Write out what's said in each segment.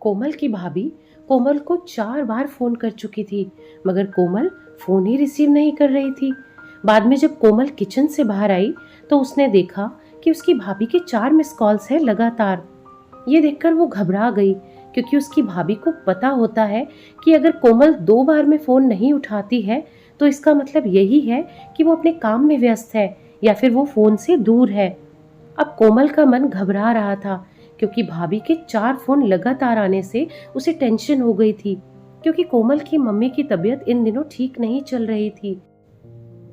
कोमल की भाभी कोमल को 4 बार फोन कर चुकी थी, मगर कोमल फोन ही रिसीव नहीं कर रही थी। बाद में जब कोमल किचन से बाहर आई तो उसने देखा कि उसकी भाभी के 4 मिस कॉल्स हैं लगातार। ये देखकर वो घबरा गई, क्योंकि उसकी भाभी को पता होता है कि अगर कोमल 2 बार में फोन नहीं उठाती है तो इसका मतलब यही है कि वो अपने काम में व्यस्त है या फिर वो फोन से दूर है। अब कोमल का मन घबरा रहा था, क्योंकि भाभी के 4 फोन लगातार आने से उसे टेंशन हो गई थी, क्योंकि कोमल की मम्मी की तबीयत इन दिनों ठीक नहीं चल रही थी।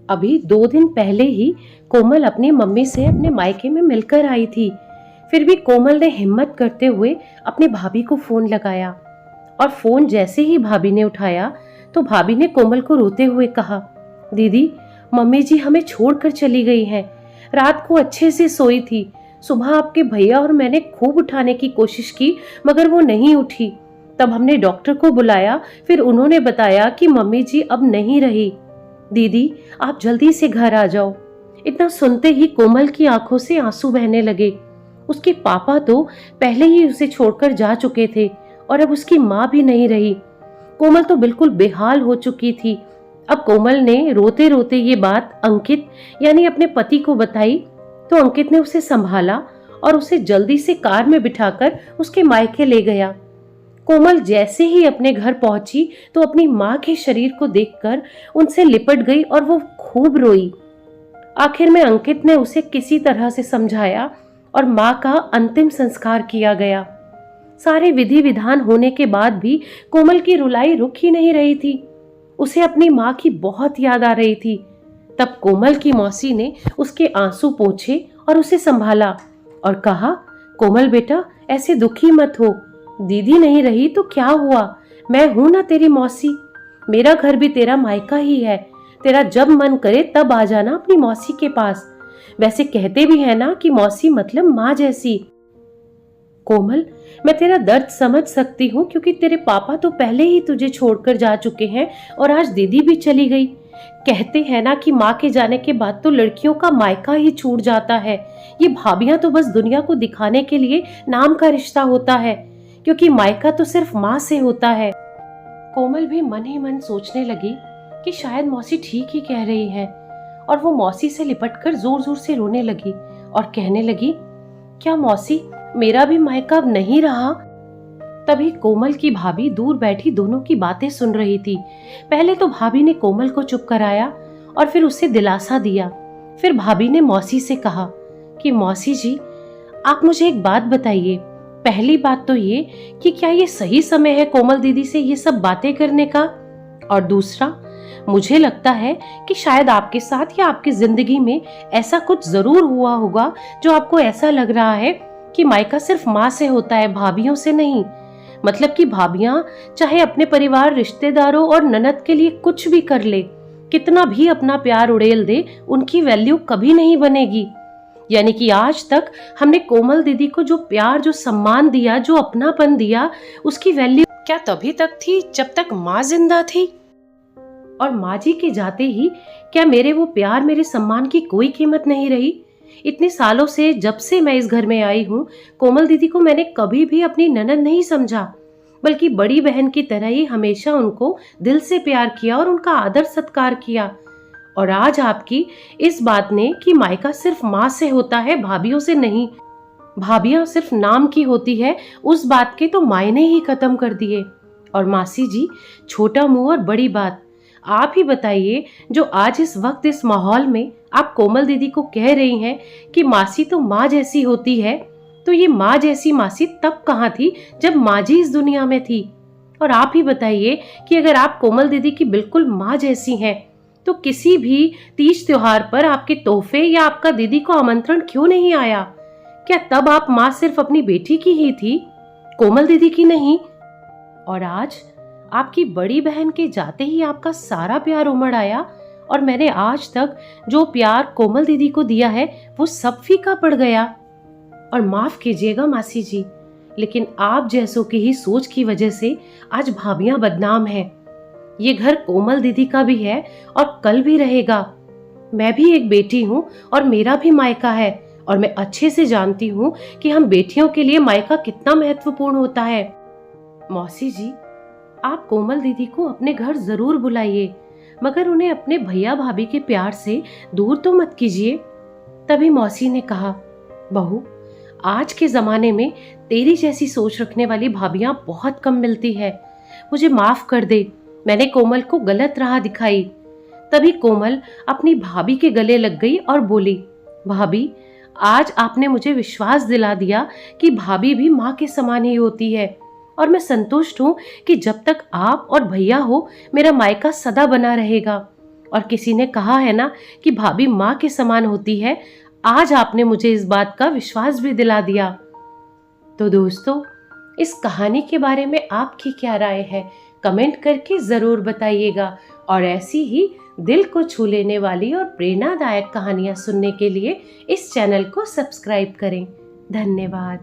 अभी 2 दिन पहले ही कोमल अपनी मम्मी से अपने मायके में मिलकर आई थी। फिर भी कोमल ने हिम्मत करते हुए अपनी भाभी को फोन लगाया, और फोन जैसे ही भाभी ने उठाया तो भाभी ने कोमल को रोते हुए कहा, दीदी, मम्मी जी हमें छोड़कर चली गई हैं। रात को अच्छे से सोई थी। सुबह आपके भैया और मैंने खूब उठाने की कोशिश की, मगर वो नहीं उठी। तब हमने डॉक्टर को बुलाया, फिर उन्होंने बताया कि मम्मी जी अब नहीं रही। दीदी, आप जल्दी से घर आ जाओ। इतना सुनते ही कोमल की आंखों से आंसू बहने लगे। उसके पापा तो पहले ही उसे छोड़कर जा चुके थे, और अब उसकी माँ भी नहीं रही। कोमल तो बिल्कुल बेहाल हो चुकी थी। अब कोमल ने रोते रोते ये बात अंकित यानी अपने पति को बताई, तो अंकित ने उसे संभाला और उसे जल्दी से कार में बिठाकर उसके मायके ले गया। कोमल जैसे ही अपने घर पहुंची तो अपनी माँ के शरीर को देखकर उनसे लिपट गई और वो खूब रोई। आखिर में अंकित ने उसे किसी तरह से समझाया और माँ का अंतिम संस्कार किया गया। सारे विधि विधान होने के बाद भी कोमल की रुलाई रुक ही नहीं रही थी। उसे अपनी माँ की बहुत याद आ रही थी। तब कोमल की मौसी ने उसके आंसू पोंछे और उसे संभाला और कहा, कोमल बेटा, ऐसे दुखी मत हो। दीदी नहीं रही तो क्या हुआ, मैं हूं ना तेरी मौसी। मेरा घर भी तेरा मायका ही है। तेरा जब मन करे तब आ जाना अपनी मौसी के पास। वैसे कहते भी है ना कि मौसी मतलब माँ जैसी। कोमल, मैं तेरा दर्द समझ सकती हूँ, क्योंकि तेरे पापा तो पहले ही तुझे छोड़कर जा चुके हैं और आज दीदी भी चली गई। कहते हैं ना कि माँ के जाने के बाद तो लड़कियों का मायका ही छूट जाता है। ये भाभियां तो बस दुनिया को दिखाने के लिए नाम का रिश्ता होता है, क्योंकि मायका तो सिर्फ माँ से होता है। कोमल भी मन ही मन सोचने लगी कि शायद मौसी ठीक ही कह रही है, और वो मौसी से लिपटकर जोर जोर से रोने लगी और कहने लगी, क्या मौसी, मेरा भी मायका अब नहीं रहा? तभी कोमल की भाभी दूर बैठी दोनों की बातें सुन रही थी। पहले तो भाभी ने कोमल को चुप कराया और फिर उसे दिलासा दिया। फिर भाभी ने मौसी से कहा कि मौसी जी, आप मुझे एक बात बताइए। पहली बात तो ये कि क्या ये सही समय है कोमल दीदी से ये सब बातें करने का? और दूसरा, मुझे लगता है कि शायद आपके साथ या आपकी जिंदगी में ऐसा कुछ जरूर हुआ होगा जो आपको ऐसा लग रहा है कि मायका सिर्फ माँ से होता है, भाभियों से नहीं। मतलब कि भाभियां चाहे अपने परिवार, रिश्तेदारों और ननद के लिए कुछ भी कर ले, कितना भी अपना प्यार उड़ेल दे, उनकी वैल्यू कभी नहीं बनेगी। यानी कि आज तक हमने कोमल दीदी को जो प्यार, जो सम्मान दिया, जो अपनापन दिया, उसकी वैल्यू क्या तभी तक थी जब तक माँ जिंदा थी? और माँ जी के जाते ही क्या मेरे वो प्यार, मेरे सम्मान की कोई कीमत नहीं रही? इतने सालों से, जब से मैं इस घर में आई हूँ, कोमल दीदी को मैंने कभी भी अपनी ननद नहीं समझा, बल्कि बड़ी बहन की तरह ही हमेशा उनको दिल से प्यार किया और उनका आदर सत्कार किया। और आज आपकी इस बात ने कि मायका सिर्फ माँ से होता है, भाभियों से नहीं, भाभियां सिर्फ नाम की होती है, उस बात के तो मायने ही खत्म कर दिए। और मासी जी, छोटा मुंह और बड़ी बात, आप ही बताइए, जो आज इस वक्त इस माहौल में आप कोमल दीदी को कह रही हैं कि मासी तो माँ जैसी होती है, तो ये माँ जैसी मासी तब कहाँ थी जब माँ जी इस दुनिया में थी? और आप ही बताइए कि अगर आप कोमल दीदी की बिल्कुल माँ जैसी हैं, तो किसी भी तीज त्योहार पर आपके तोहफे या आपका दीदी को आमंत्रण क्यों नहीं आया? क्या तब आप माँ सिर्फ अपनी बेटी की ही थी, कोमल दीदी की नहीं? और आज आपकी बड़ी बहन के जाते ही आपका सारा प्यार उमड़ आया, और मैंने आज तक जो प्यार कोमल दीदी को दिया है वो सब फीका पड़ गया। और माफ कीजिएगा मासी जी, लेकिन आप जैसों की ही सोच की वजह से आज भाभियां बदनाम हैं। ये घर कोमल दीदी का भी है और कल भी रहेगा। मैं भी एक बेटी हूँ और मेरा भी मायका है, और मैं अच्छे से जानती हूँ कि हम बेटियों के लिए मायका कितना महत्वपूर्ण होता है। मौसी जी, आप कोमल दीदी को अपने घर जरूर बुलाइए, मगर उन्हें अपने भैया भाभी के प्यार से दूर तो मत कीजिए। तभी मौसी ने कहा, बहू, आज के जमाने में तेरी जैसी सोच रखने वाली भाभियां बहुत कम मिलती है। मुझे माफ कर दे, मैंने कोमल को गलत राह दिखाई। तभी कोमल अपनी भाभी के गले लग गई और बोली, भाभी, आज आपने मुझे विश्वास दिला दिया कि भाभी भी माँ के समान ही होती है, और मैं संतुष्ट हूँ कि जब तक आप और भैया हो मेरा मायका सदा बना रहेगा। और किसी ने कहा है ना कि भाभी माँ के समान होती है, आज आपने मुझे इस बात का विश्वास भी दिला दिया। तो दोस्तों, इस कहानी के बारे में आपकी क्या राय है, कमेंट करके जरूर बताइएगा। और ऐसी ही दिल को छू लेने वाली और प्रेरणादायक कहानियां सुनने के लिए इस चैनल को सब्सक्राइब करें। धन्यवाद।